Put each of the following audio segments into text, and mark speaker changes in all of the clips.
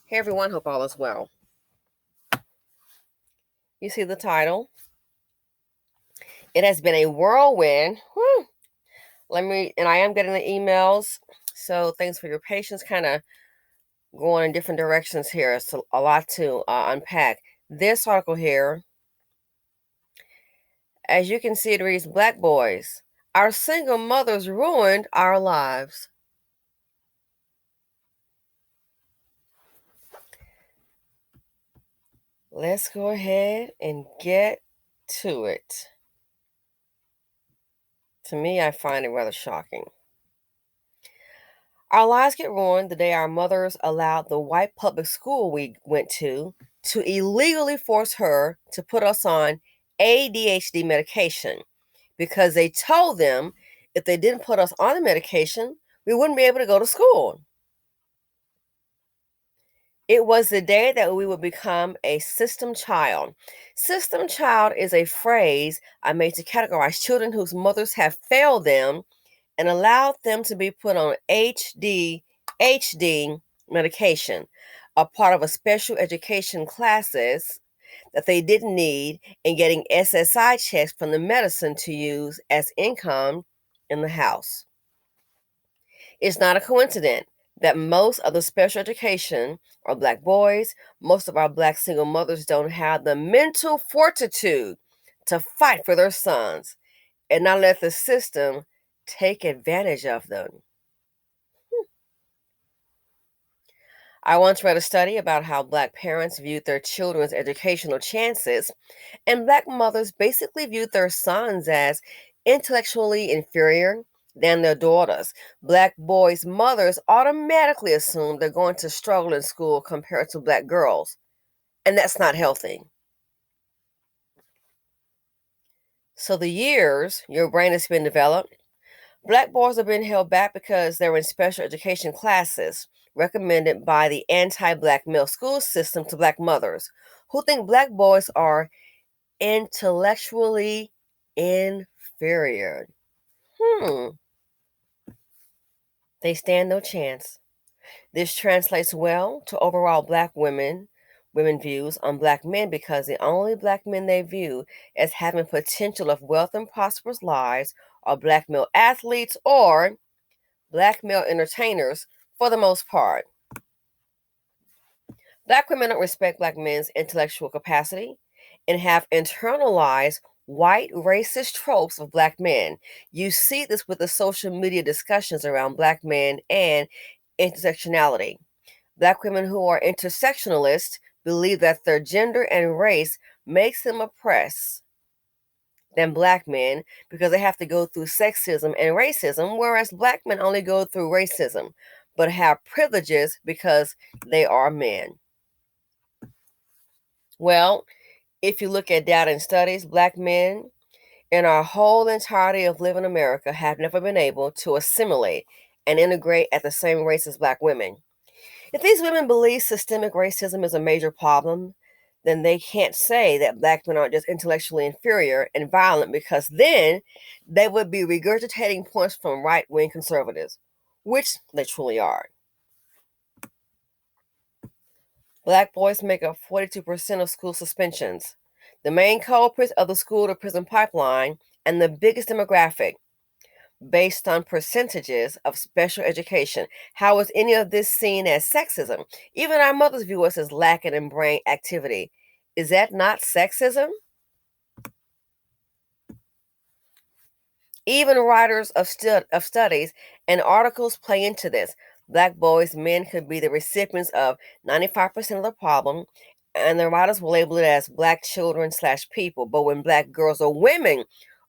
Speaker 1: Hey everyone, hope all is well. You see the title. It has been a whirlwind. Whew. And I am getting the emails. So thanks for your patience, kind of going in different directions here. It's a lot to unpack. This article here, as you can see, it reads Black boys. Our single mothers ruined our lives. Let's go ahead and get to it. To me, I find it rather shocking. Our lives get ruined the day our mothers allowed the white public school we went to illegally force her to put us on ADHD medication because they told them if they didn't put us on the medication, we wouldn't be able to go to school. It was the day that we would become a system child. System child is a phrase I made to categorize children whose mothers have failed them and allowed them to be put on HD medication, a part of a special education classes that they didn't need, and getting SSI checks from the medicine to use as income in the house. It's not a coincidence that most of the special education are Black boys. Most of our Black single mothers don't have the mental fortitude to fight for their sons and not let the system take advantage of them. I once read a study about how Black parents viewed their children's educational chances, and Black mothers basically viewed their sons as intellectually inferior than their daughters. Black boys' mothers automatically assume they're going to struggle in school compared to Black girls, and that's not healthy. So, the years your brain has been developed, Black boys are being held back because they're in special education classes recommended by the anti-Black male school system to Black mothers who think Black boys are intellectually inferior. They stand no chance. This translates well to overall Black women views on Black men because the only Black men they view as having potential of wealth and prosperous lives are Black male athletes or Black male entertainers for the most part. Black women don't respect Black men's intellectual capacity and have internalized white racist tropes of Black men. You see this with the social media discussions around Black men and intersectionality. Black women who are intersectionalists believe that their gender and race makes them oppressed than Black men because they have to go through sexism and racism, whereas Black men only go through racism but have privileges because they are men. Well, if you look at data and studies, Black men in our whole entirety of living America have never been able to assimilate and integrate at the same rate as Black women. If these women believe systemic racism is a major problem, then they can't say that Black men aren't just intellectually inferior and violent because then they would be regurgitating points from right wing conservatives, which they truly are. Black boys make up 42% of school suspensions, the main culprits of the school to prison pipeline, and the biggest demographic based on percentages of special education. How is any of this seen as sexism? Even our mothers view us as lacking in brain activity. Is that not sexism? Even writers of studies and articles play into this. Black boys, men could be the recipients of 95% of the problem, and the writers will label it as Black children slash people. But when Black girls or women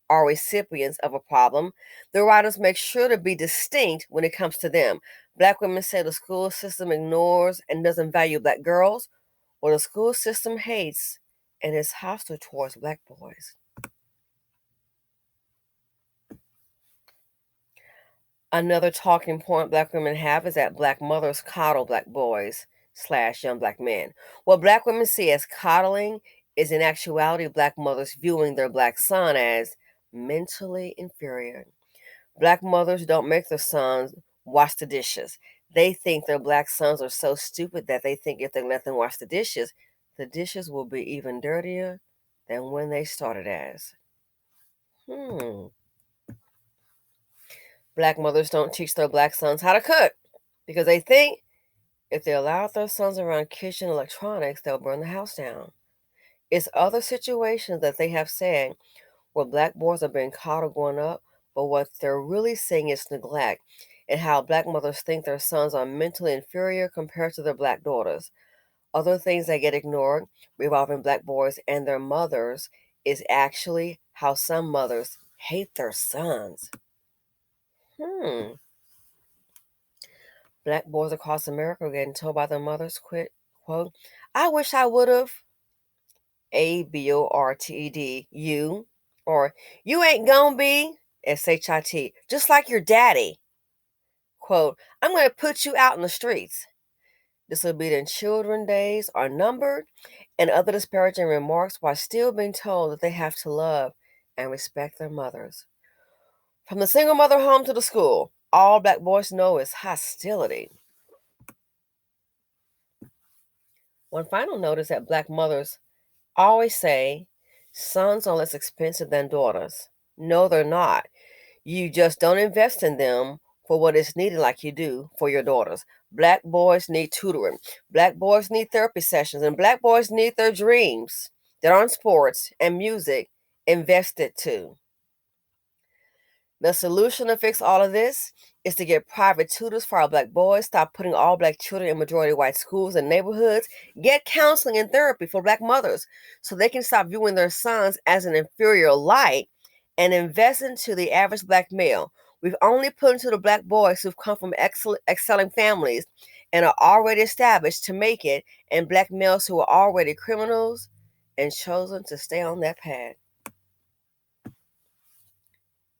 Speaker 1: are recipients of a problem, the writers make sure to be distinct when it comes to them. Black women say the school system ignores and doesn't value Black girls, or the school system hates and is hostile towards Black boys. Another talking point Black women have is that Black mothers coddle Black boys slash young Black men. What Black women see as coddling is in actuality Black mothers viewing their Black son as mentally inferior. Black mothers don't make their sons wash the dishes. They think their black sons are so stupid that they think if they let them wash the dishes will be even dirtier than when they started as. Hmm. Black mothers don't teach their black sons how to cook because they think if they allow their sons around kitchen electronics, they'll burn the house down. It's other situations that they have said where black boys are being caught or growing up, but what they're really saying is neglect and how black mothers think their sons are mentally inferior compared to their black daughters. Other things that get ignored revolving black boys and their mothers is actually how some mothers hate their sons. Hmm. Black boys across America are getting told by their mothers, quote, I wish I would have ABORTED, you, or you ain't gonna be SHIT, just like your daddy. Quote, I'm gonna put you out in the streets. Disobedient children days are numbered, and other disparaging remarks while still being told that they have to love and respect their mothers. From the single mother home to the school, all black boys know is hostility. One final note is that black mothers always say sons are less expensive than daughters. No, they're not. You just don't invest in them for what is needed like you do for your daughters. Black boys need tutoring. Black boys need therapy sessions. And black boys need their dreams that are in sports and music invested too. The solution to fix all of this is to get private tutors for our black boys, stop putting all black children in majority white schools and neighborhoods, get counseling and therapy for black mothers so they can stop viewing their sons as an inferior light and invest into the average black male. We've only put into the black boys who've come from excelling families and are already established to make it, and black males who are already criminals and chosen to stay on that path.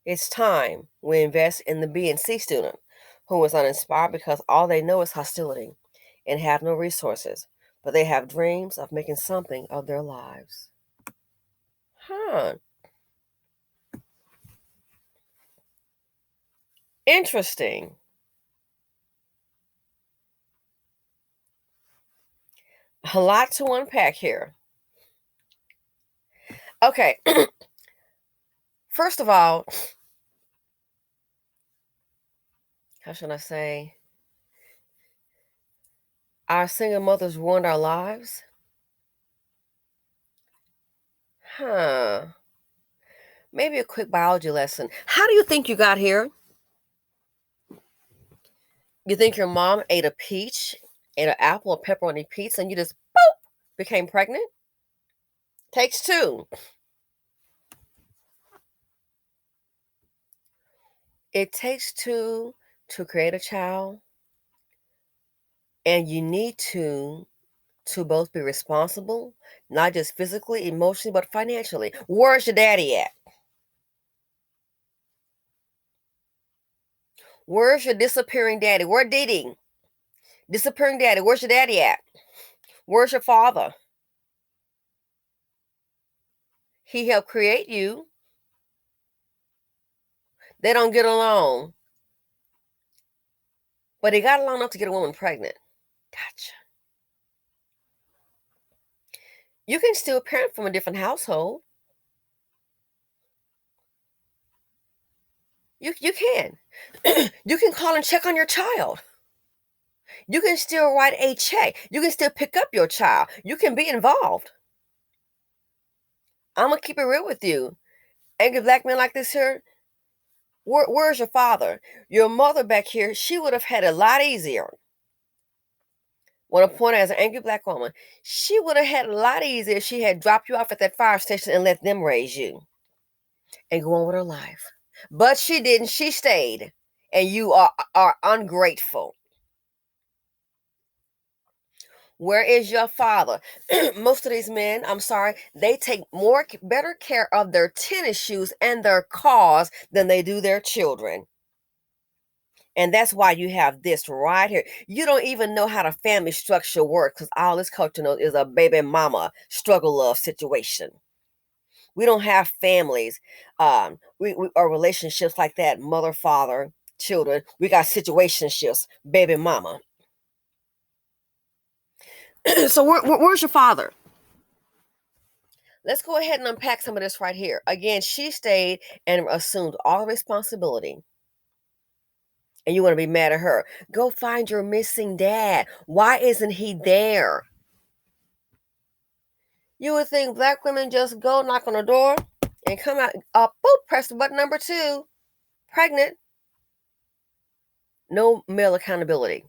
Speaker 1: It's time we invest in the B and C student who is uninspired because all they know is hostility and have no resources, but they have dreams of making something of their lives. Huh. Interesting. A lot to unpack here. Okay. First of all, how should I say? Our single mothers ruined our lives? Huh. Maybe a quick biology lesson. How do you think you got here? You think your mom ate a peach, ate an apple, a pepperoni pizza, and you just boop became pregnant? Takes two. It takes two to create a child, and you need to both be responsible, not just physically, emotionally, but financially. Where's your daddy at? Where's your disappearing daddy? Where did he? Disappearing daddy. Where's your daddy at? Where's your father? He helped create you. They don't get along, but he got along enough to get a woman pregnant. Gotcha. You can still parent from a different household. You can. You can call and check on your child. You can still write a check. You can still pick up your child. You can be involved. I'm gonna keep it real with you. Angry black men like this here, where's your father? Your mother back here, she would have had it a lot easier. Want to point out as an angry black woman, she would have had a lot easier if she had dropped you off at that fire station and let them raise you and go on with her life. But she didn't. She stayed, and you are ungrateful. Where is your father? Most of these men, I'm sorry, they take better care of their tennis shoes and their cars than they do their children. And that's why you have this right here. You don't even know how the family structure works because all this culture knows is a baby mama struggle love situation. We don't have families or relationships like that, mother, father, children. We got situationships, baby mama. So where's your father? Let's go ahead and unpack some of this right here. Again, she stayed and assumed all responsibility. And you want to be mad at her. Go find your missing dad. Why isn't he there? You would think black women just go knock on the door and come out, boop, press the button number 2, pregnant. No male accountability.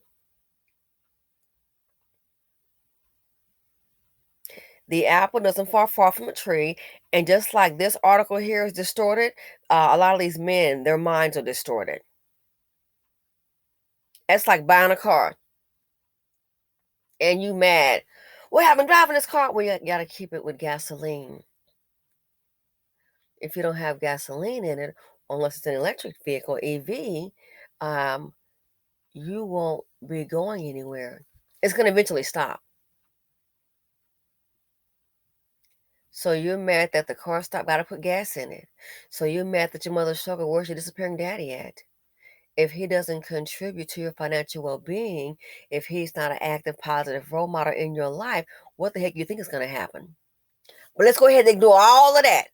Speaker 1: The apple doesn't fall far from a tree. And just like this article here is distorted, a lot of these men, their minds are distorted. It's like buying a car and you mad. What happened driving this car? Well, you got to keep it with gasoline. If you don't have gasoline in it, unless it's an electric vehicle, EV, you won't be going anywhere. It's going to eventually stop. So you're mad that the car stopped, got to put gas in it. So you're mad that your mother struggled. Where's your disappearing daddy at? If he doesn't contribute to your financial well-being, if he's not an active, positive role model in your life, what the heck do you think is going to happen? But let's go ahead and ignore all of that.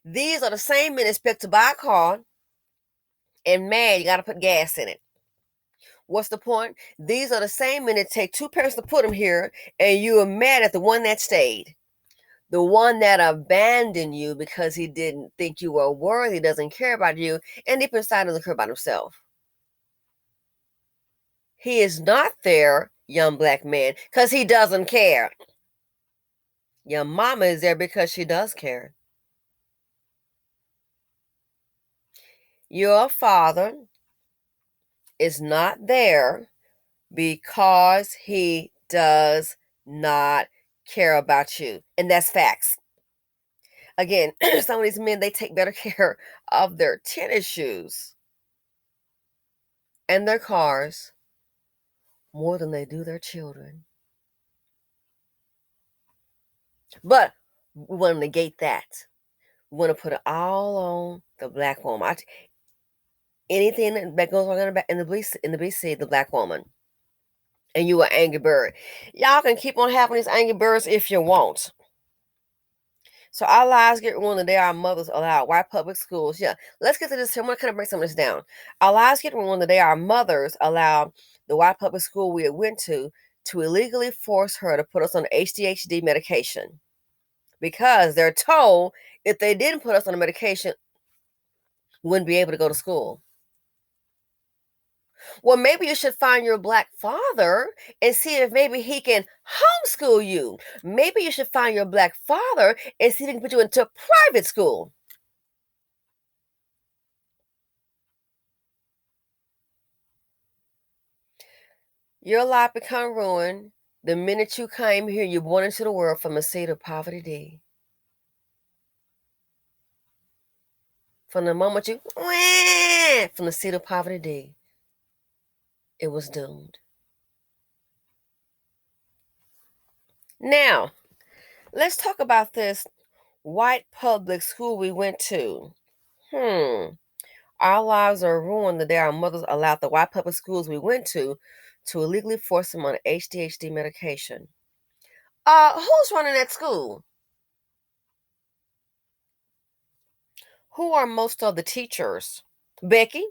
Speaker 1: These are the same men expect to buy a car and mad you got to put gas in it. What's the point? These are the same men that take 2 parents to put them here, and you are mad at the one that stayed. The one that abandoned you because he didn't think you were worthy, doesn't care about you, and deep inside doesn't care about himself. He is not there, young black man, because he doesn't care. Your mama is there because she does care. Your father is not there because he does not care about you. And that's facts. Again, some of these men, they take better care of their tennis shoes and their cars more than they do their children. But we want to negate that. We want to put it all on the black woman. Anything that goes on in the BC, the black woman. And you an angry bird. Y'all can keep on having these angry birds if you want. So our lives get ruined the day our mothers allow white public schools. Yeah, let's get to this. I'm going to kind of break some of this down. Our lives get ruined the day our mothers allow the white public school we went to illegally force her to put us on ADHD medication. Because they're told if they didn't put us on the medication, we wouldn't be able to go to school. Well, maybe you should find your black father and see if maybe he can homeschool you. Maybe you should find your black father and see if he can put you into private school. Your life become ruined the minute you came here. You're born into the world from a seed of poverty D. From the moment you from the seed of poverty D, it was doomed. Now, let's talk about this white public school we went to. Our lives are ruined the day our mothers allowed the white public schools we went to illegally force them on ADHD medication. Who's running that school? Who are most of the teachers? Becky?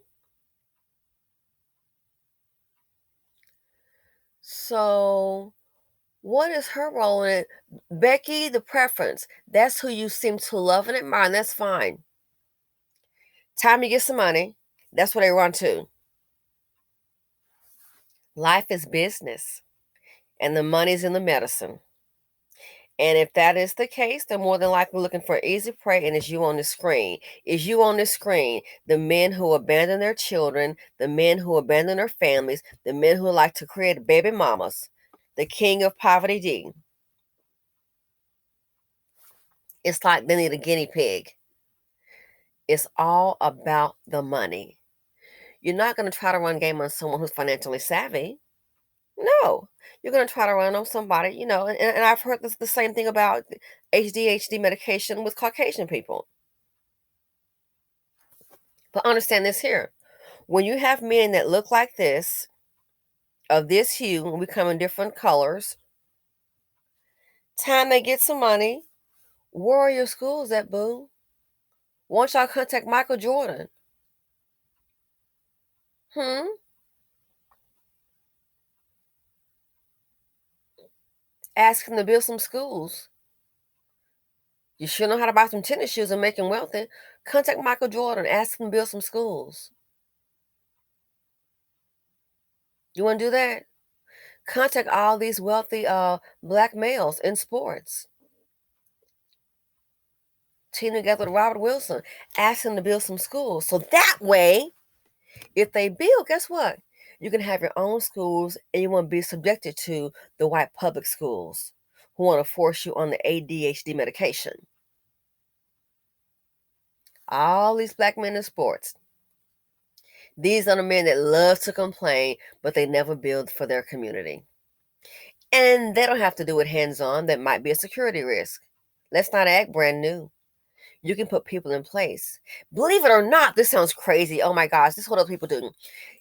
Speaker 1: So, what is her role in it? Becky, the preference. That's who you seem to love and admire, and that's fine. Time you get some money, that's what they run to. Life is business, and the money's in the medicine. And if that is the case, they're more than likely looking for easy prey, and it's you on the screen. Is you on the screen? The men who abandon their children, the men who abandon their families, the men who like to create baby mamas, the king of poverty D. It's like they need a guinea pig. It's all about the money. You're not going to try to run game on someone who's financially savvy. No, you're going to try to run on somebody, and I've heard the same thing about ADHD medication with Caucasian people. But understand this here. When you have men that look like this, of this hue, and we come in different colors, time they get some money, where are your schools at, boo? Won't y'all contact Michael Jordan? Ask him to build some schools. You sure know how to buy some tennis shoes and make him wealthy. Contact Michael Jordan. Ask him to build some schools. You want to do that? Contact all these wealthy black males in sports. Team together with Robert Wilson. Ask him to build some schools. So that way, if they build, guess what? You can have your own schools and you won't be subjected to the white public schools who want to force you on the ADHD medication. All these black men in sports. These are the men that love to complain, but they never build for their community. And they don't have to do it hands-on. That might be a security risk. Let's not act brand new. You can put people in place. Believe it or not, this sounds crazy. Oh my gosh, this is what other people do.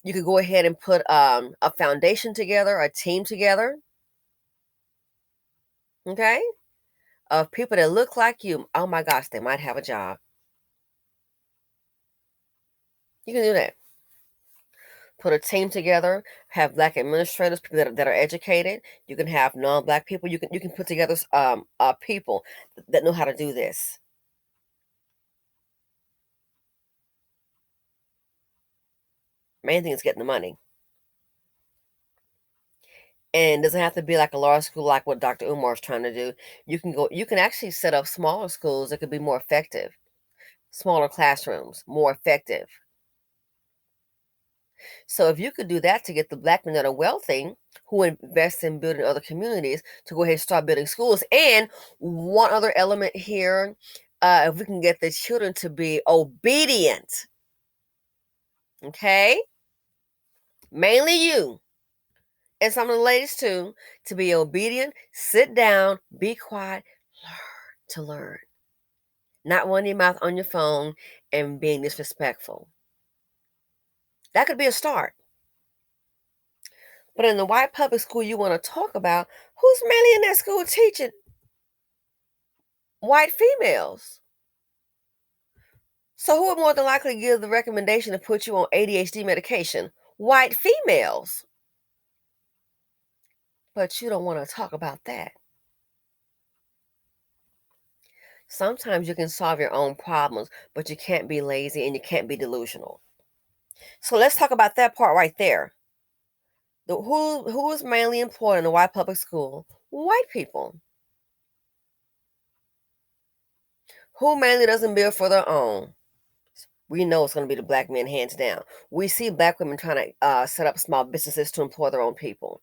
Speaker 1: You could go ahead and put a foundation together, a team together, okay, of people that look like you. Oh my gosh, they might have a job. You can do that. Put a team together, have black administrators, people that are educated. You can have non-black people. You can put together people that know how to do this. Main thing is getting the money. And it doesn't have to be like a large school like what Dr. Umar is trying to do. You can actually set up smaller schools that could be more effective. Smaller classrooms, more effective. So if you could do that to get the black men that are wealthy who invest in building other communities to go ahead and start building schools. And one other element here, if we can get the children to be obedient, okay? Mainly you and some of the ladies too, to be obedient, sit down, be quiet, learn. Not running your mouth on your phone and being disrespectful. That could be a start. But in the white public school you want to talk about, who's mainly in that school teaching? White females. So who would more than likely give the recommendation to put you on ADHD medication? White females. But you don't want to talk about that. Sometimes you can solve your own problems, but you can't be lazy and you can't be delusional. So let's talk about that part right there. Who is mainly employed in the white public school? White people. Who mainly doesn't build for their own? We know it's going to be the black men, hands down. We see black women trying to set up small businesses to employ their own people.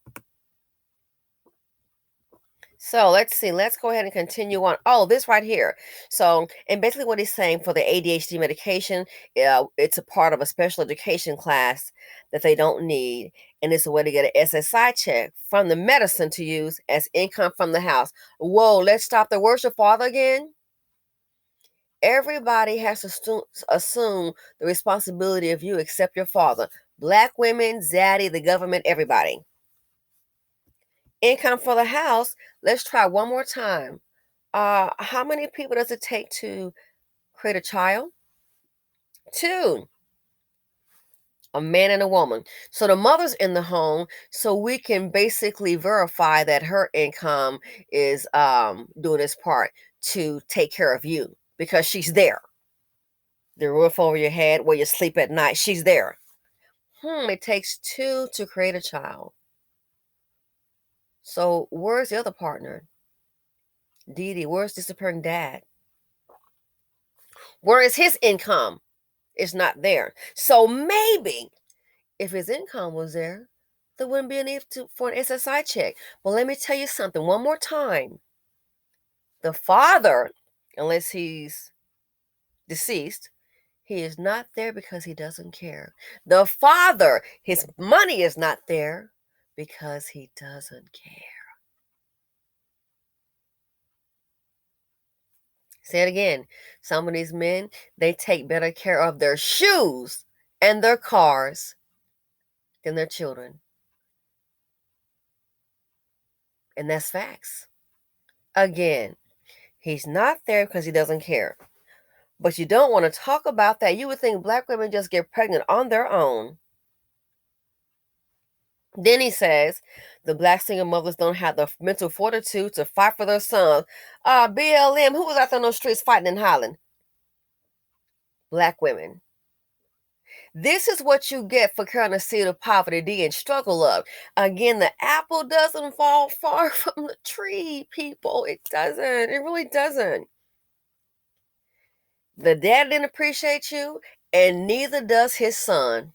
Speaker 1: So let's see. Let's go ahead and continue on. Oh, this right here. So, and basically what he's saying for the ADHD medication, it's a part of a special education class that they don't need. And it's a way to get an SSI check from the medicine to use as income from the house. Whoa, let's stop the worship father again. Everybody has to assume the responsibility of you except your father. Black women, zaddy, the government, everybody. Income for the house. Let's try one more time. How many people does it take to create a child? Two. A man and a woman. So the mother's in the home, so we can basically verify that her income is doing its part to take care of you because she's there. The roof over your head, where you sleep at night, she's there. It takes two to create a child. So where's the other partner? Dee Dee, where's disappearing dad? Where is his income? It's not there. So maybe if his income was there, there wouldn't be a need for an SSI check. But let me tell you something one more time. The father, unless he's deceased, he is not there because he doesn't care. The father, his money is not there because he doesn't care. Say it again. Some of these men, they take better care of their shoes and their cars than their children. And that's facts. Again, he's not there because he doesn't care. But you don't want to talk about that. You would think black women just get pregnant on their own. Then he says the black single mothers don't have the mental fortitude to fight for their sons. BLM, who was out there on those streets fighting in Holland? Black women. This is what you get for carrying a seed of poverty, D, and struggle up. Again, the apple doesn't fall far from the tree, people. It doesn't. It really doesn't. The dad didn't appreciate you, and neither does his son.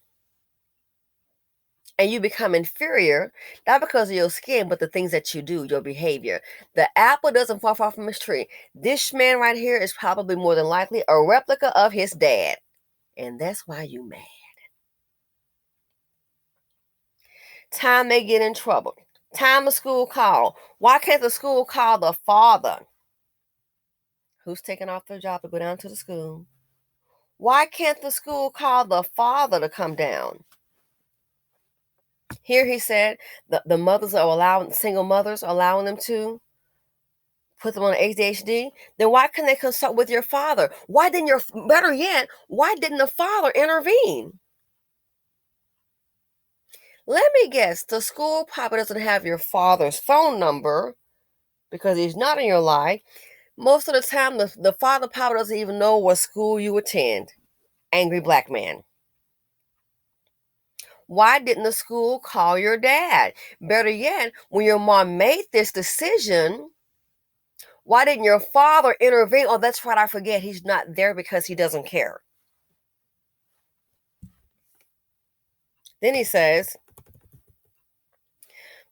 Speaker 1: And you become inferior, not because of your skin, but the things that you do, your behavior. The apple doesn't fall far from his tree. This man right here is probably more than likely a replica of his dad. And that's why you mad. Time they get in trouble. Time a school call. Why can't the school call the father who's taking off their job to go down to the school? Why can't the school call the father to come down? Here he said the mothers are allowing, single mothers are allowing them to put them on ADHD. Then why can't they consult with your father? Why didn't your, better yet, why didn't the father intervene? Let me guess, the school probably doesn't have your father's phone number because he's not in your life. Most of the time, the father probably doesn't even know what school you attend. Angry black man. Why didn't the school call your dad? Better yet, when your mom made this decision, why didn't your father intervene? Oh, that's right, I forget. He's not there because he doesn't care. Then he says,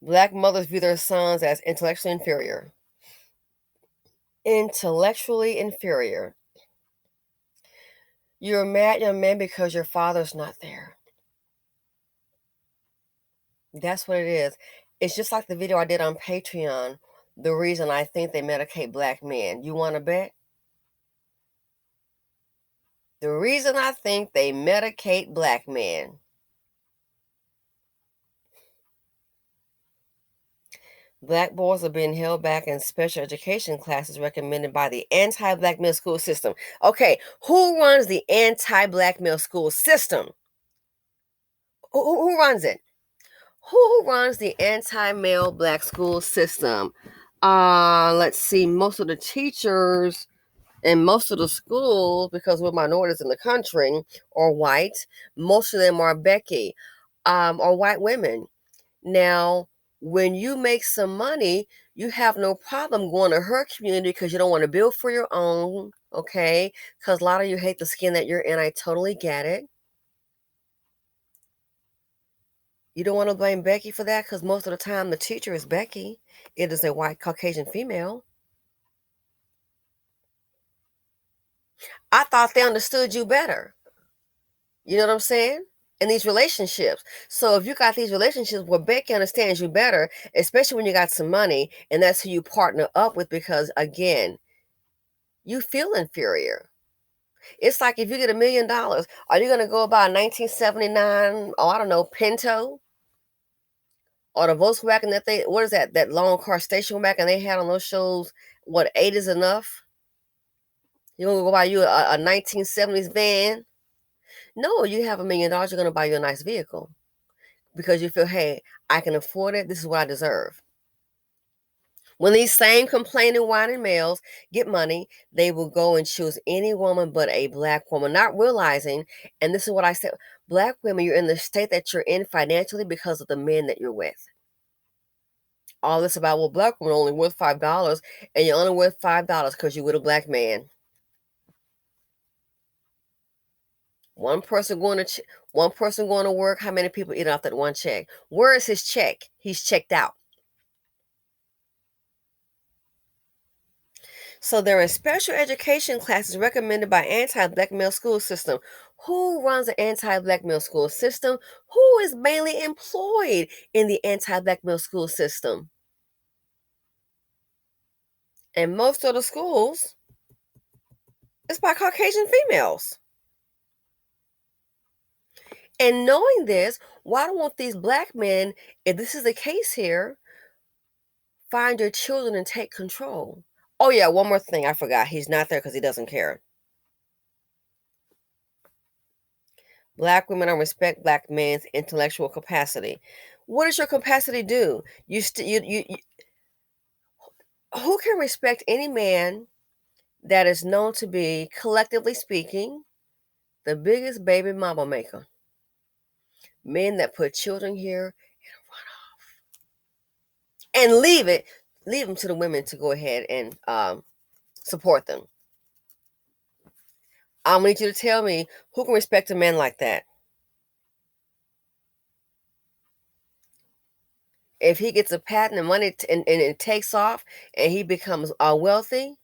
Speaker 1: black mothers view their sons as intellectually inferior. Intellectually inferior. You're mad, young man, because your father's not there. That's what it is. It's just like the video I did on Patreon. The reason I think they medicate black men. You want to bet? The reason I think they medicate black men. Black boys are being held back in special education classes recommended by the anti-black male school system. Okay, who runs the anti-black male school system? Who runs it? Who runs the anti-male black school system? Let's see. Most of the teachers in most of the schools, because we're minorities in the country, are white. Most of them are Becky, are white women. Now, when you make some money, you have no problem going to her community because you don't want to build for your own, okay? Because a lot of you hate the skin that you're in. I totally get it. You don't want to blame Becky for that because most of the time the teacher is Becky. It is a white Caucasian female. I thought they understood you better. You know what I'm saying? In these relationships. So if you got these relationships where Becky understands you better, especially when you got some money, and that's who you partner up with because, again, you feel inferior. It's like if you get $1 million, are you going to go buy a 1979, oh, I don't know, Pinto? Or the Volkswagen that they, what is that long car station wagon they had on those shows, what, 8 is enough? You're going to go buy you a 1970s van? No, you have $1 million, you're going to buy you a nice vehicle. Because you feel, hey, I can afford it. This is what I deserve. When these same complaining, whining males get money, they will go and choose any woman but a black woman, not realizing, and this is what I said, black women, you're in the state that you're in financially because of the men that you're with. All this about, well, black women are only worth $5, and you're only worth $5 because you're with a black man. One person going to work. How many people eat off that one check? Where is his check? He's checked out. So there are special education classes recommended by anti-black male school system. Who runs the anti-black male school system? Who is mainly employed in the anti-black male school system? And most of the schools, it's by Caucasian females. And knowing this, why don't these black men, if this is the case here, find your children and take control? Oh, yeah, one more thing I forgot. He's not there because he doesn't care. Black women don't respect black men's intellectual capacity. What does your capacity do? Who can respect any man that is known to be, collectively speaking, the biggest baby mama maker? Men that put children here and leave them to the women to go ahead and support them. I need you to tell me who can respect a man like that. If he gets a patent and money and it takes off and he becomes wealthy,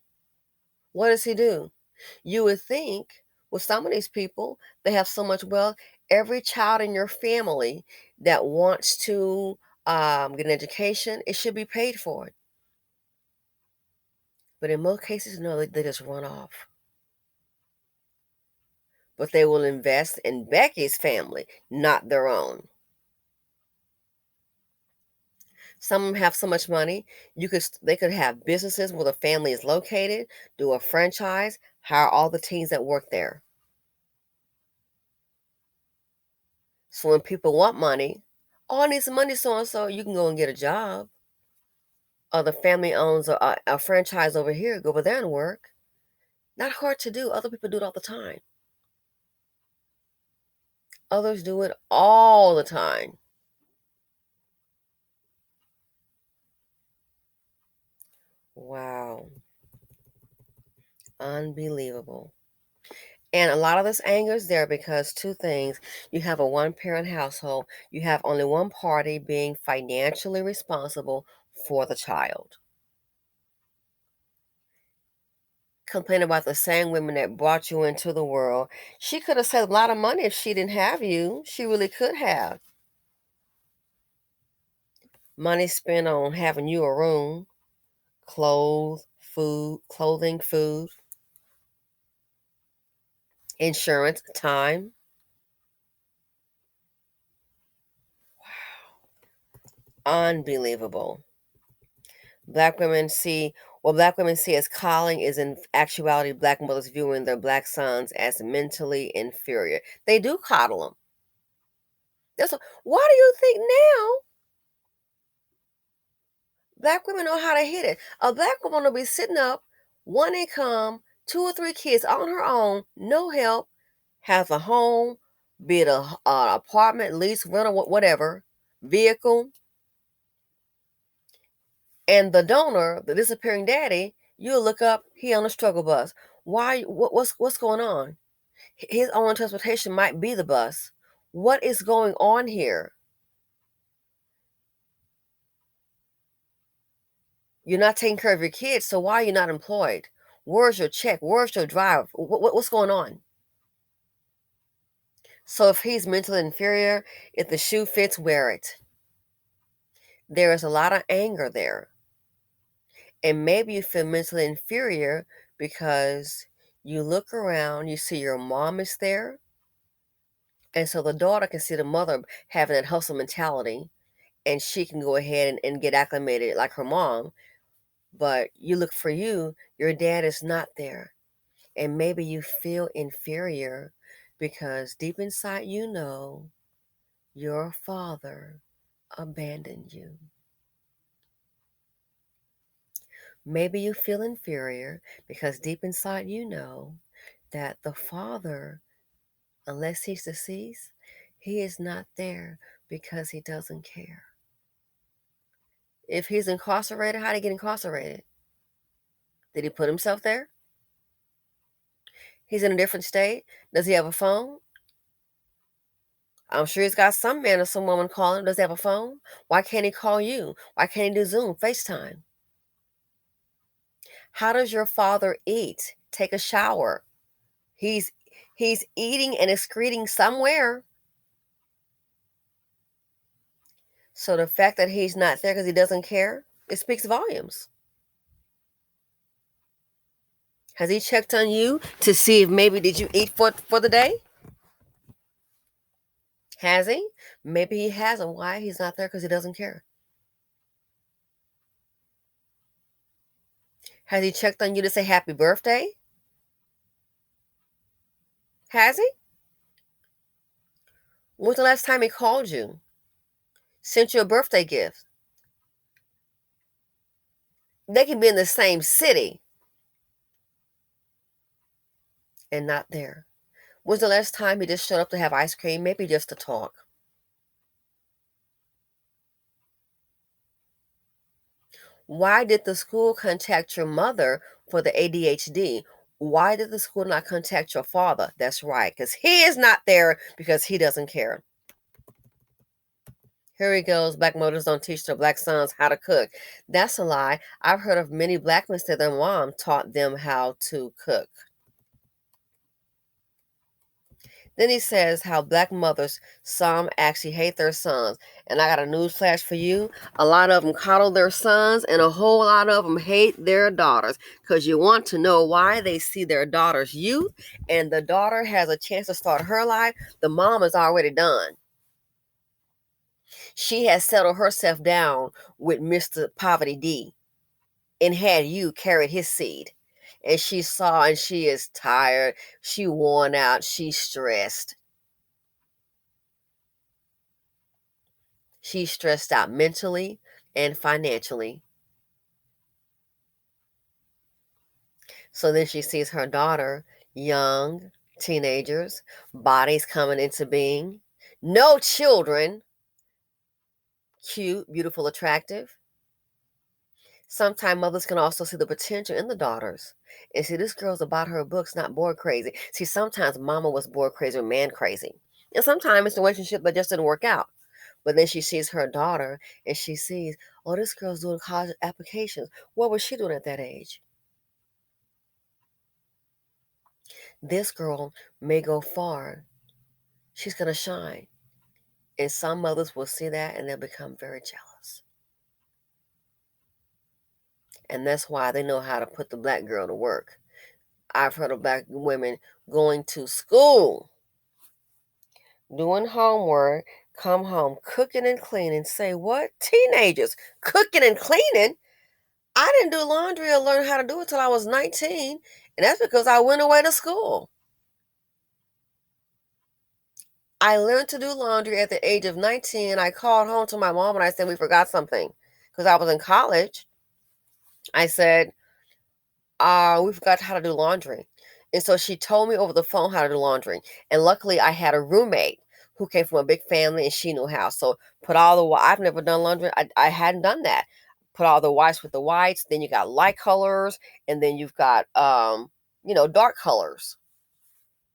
Speaker 1: what does he do? You would think with some of these people, they have so much wealth, every child in your family that wants to get an education, it should be paid for. But in most cases, no, they just run off. But they will invest in Becky's family, not their own. Some of them have so much money, they could have businesses where the family is located, do a franchise, hire all the teens that work there. So when people want money, oh, I need some money, so and so, you can go and get a job. Or the family owns a franchise over here, go over there and work. Not hard to do. Other people do it all the time. Others do it all the time. Wow. Unbelievable. And a lot of this anger is there because two things. You have a one parent household, you have only one party being financially responsible for the child. Complain about the same women that brought you into the world. She could have saved a lot of money if she didn't have you. She really could have. Money spent on having you a room, clothing, food, insurance, time. Unbelievable. Black women see What black women see as calling is in actuality black mothers viewing their black sons as mentally inferior. They do coddle them. Why do you think now black women know how to hit it? A black woman will be sitting up, one income, two or three kids on her own, no help, has a home, be it a apartment, lease, rental, whatever, vehicle, and the donor, the disappearing daddy, you'll look up, he on a struggle bus. Why? What's going on? His own transportation might be the bus. What is going on here? You're not taking care of your kids, so why are you not employed? Where's your check? Where's your drive? What's going on? So if he's mentally inferior, if the shoe fits, wear it. There is a lot of anger there. And maybe you feel mentally inferior because you look around, you see your mom is there. And so the daughter can see the mother having that hustle mentality and she can go ahead and get acclimated like her mom. But you look for your dad is not there. And maybe you feel inferior because deep inside you know your father abandoned you. Maybe you feel inferior because deep inside you know that the father, unless he's deceased, he is not there because he doesn't care. If he's incarcerated, how did he get incarcerated? Did he put himself there? He's in a different state. Does he have a phone? I'm sure he's got some man or some woman calling him. Does he have a phone? Why can't he call you? Why can't he do Zoom, FaceTime? How does your father eat? Take a shower. He's he's eating and excreting somewhere. So the fact that he's not there because he doesn't care, it speaks volumes. Has he checked on you to see if maybe did you eat for the day? Has he? Maybe he hasn't. Why? He's not there because he doesn't care. Has he checked on you to say happy birthday? Has he? When's the last time he called you? Sent you a birthday gift? They can be in the same city and not there. When's the last time he just showed up to have ice cream? Maybe just to talk. Why did the school contact your mother for the ADHD? Why did the school not contact your father? That's right, because he is not there because he doesn't care. Here he goes. Black mothers don't teach their black sons how to cook. That's a lie. I've heard of many black men say their mom taught them how to cook. Then he says how black mothers, some actually hate their sons. And I got a news flash for you. A lot of them coddle their sons, and a whole lot of them hate their daughters. Because you want to know why. They see their daughter's youth, and the daughter has a chance to start her life. The mom is already done. She has settled herself down with Mr. Poverty D and had you carried his seed. And she saw, and she is tired. She worn out. She's stressed. She's stressed out mentally and financially. So then she sees her daughter, young, teenagers, bodies coming into being, no children, cute, beautiful, attractive. Sometimes mothers can also see the potential in the daughters. And see, this girl's about her books, not bored crazy. See, sometimes mama was bored crazy or man crazy. And sometimes it's a relationship that just didn't work out. But then she sees her daughter and she sees, oh, this girl's doing college applications. What was she doing at that age? This girl may go far. She's going to shine. And some mothers will see that and they'll become very jealous. And that's why they know how to put the black girl to work. I've heard of black women going to school, doing homework, come home, cooking and cleaning. Say, what? Teenagers cooking and cleaning? I didn't do laundry or learn how to do it till I was 19. And that's because I went away to school. I learned to do laundry at the age of 19. I called home to my mom and I said, we forgot something. Because I was in college. I said, we forgot how to do laundry. And so she told me over the phone how to do laundry. And luckily, I had a roommate who came from a big family and she knew how. So put all the, I've never done laundry. I hadn't done that. Put all the whites with the whites. Then you got light colors. And then you've got, dark colors.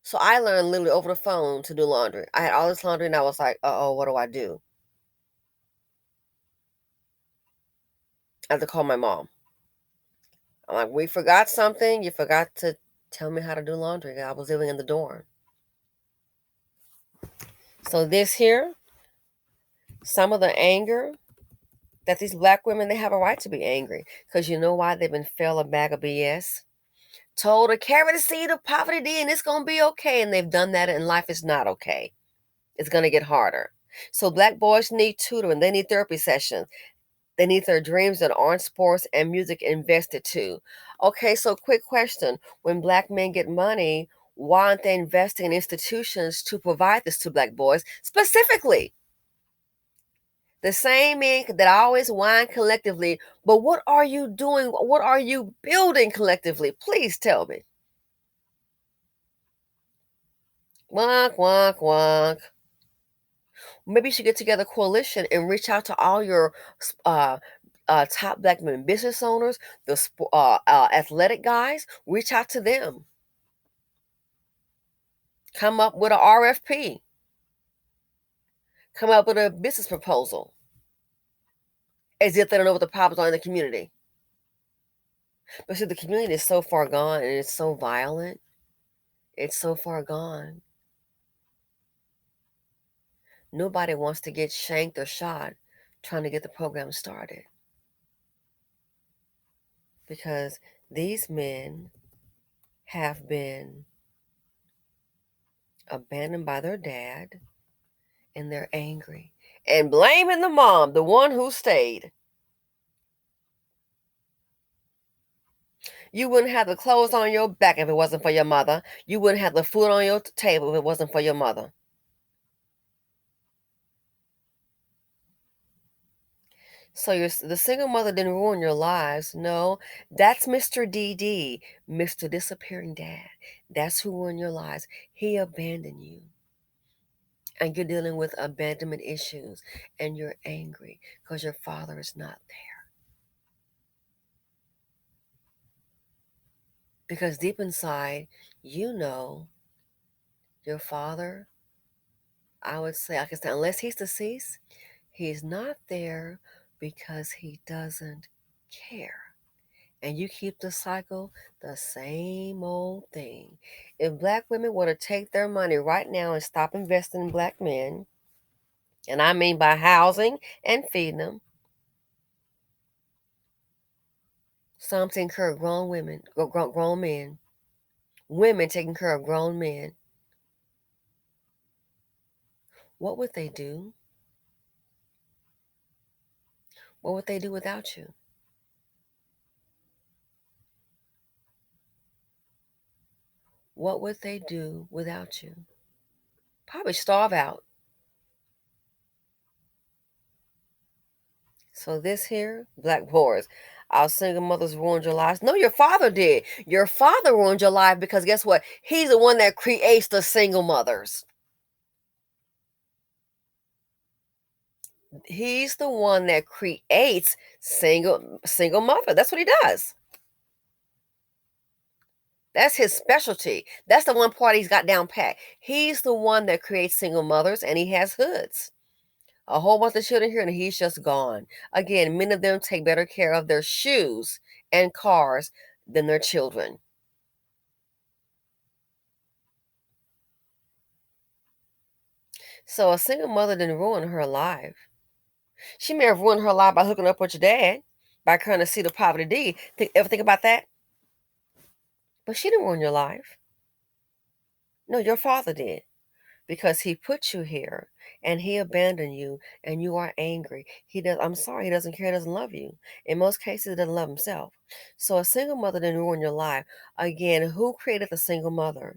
Speaker 1: So I learned literally over the phone to do laundry. I had all this laundry and I was like, uh-oh, what do I do? I had to call my mom. I'm like, we forgot something. You forgot to tell me how to do laundry. I was living in the dorm. So this here, some of the anger that these black women, they have a right to be angry. Because you know why? They've been fed a bag of BS. Told to carry the seed of poverty D and it's going to be okay. And they've done that and life is not okay. It's going to get harder. So black boys need tutoring. They need therapy sessions. They need their dreams and art, sports, and music invested too. Okay, so quick question. When black men get money, why aren't they investing in institutions to provide this to black boys specifically? The same men that always whine collectively, but what are you doing? What are you building collectively? Please tell me. Wonk, wonk, wonk. Maybe you should get together a coalition and reach out to all your uh, top black men business owners, the athletic guys. Reach out to them. Come up with an RFP. Come up with a business proposal. As if they don't know what the problems are in the community. But see, the community is so far gone and it's so violent. It's so far gone. Nobody wants to get shanked or shot trying to get the program started. Because these men have been abandoned by their dad and they're angry and blaming the mom, the one who stayed. You wouldn't have the clothes on your back if it wasn't for your mother. You wouldn't have the food on your table if it wasn't for your mother. So the single mother didn't ruin your lives. No, that's Mr. DD, Mr. Disappearing Dad. That's who ruined your lives. He abandoned you. And you're dealing with abandonment issues. And you're angry because your father is not there. Because deep inside, you know your father, I would say, I can say, unless he's deceased, he's not there because he doesn't care. And you keep the cycle the same old thing. If black women were to take their money right now and stop investing in black men, and I mean by housing and feeding them, some taking care of grown women, grown men, women taking care of grown men, what would they do? What would they do without you? What would they do without you? Probably starve out. So this here, black boys, our single mothers ruined your lives. No, your father did. Your father ruined your life because guess what? He's the one that creates the single mothers. He's the one that creates single mother. That's what he does. That's his specialty. That's the one part he's got down pat. He's the one that creates single mothers, and he has hoods. A whole bunch of children here, and he's just gone. Again, many of them take better care of their shoes and cars than their children. So a single mother didn't ruin her life. She may have ruined her life by hooking up with your dad, by trying to see the poverty D. Ever think about that? But she didn't ruin your life. No, your father did. Because he put you here and he abandoned you and you are angry. I'm sorry, he doesn't care, he doesn't love you. In most cases, he doesn't love himself. So a single mother didn't ruin your life. Again, who created the single mother?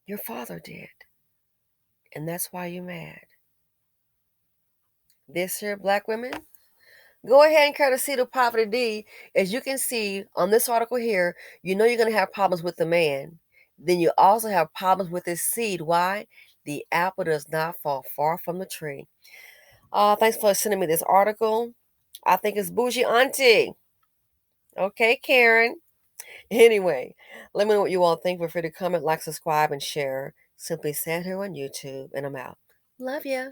Speaker 1: Your father did. And that's why you're mad. This here, black women, go ahead and kind of see the poverty D. As you can see on this article here, you know you're going to have problems with the man. Then you also have problems with his seed. Why? The apple does not fall far from the tree. Thanks for sending me this article. I think it's bougie auntie. Okay, Karen. Anyway, let me know what you all think. Feel free to comment, like, subscribe, and share. Simply Sat here on YouTube, and I'm out. Love ya.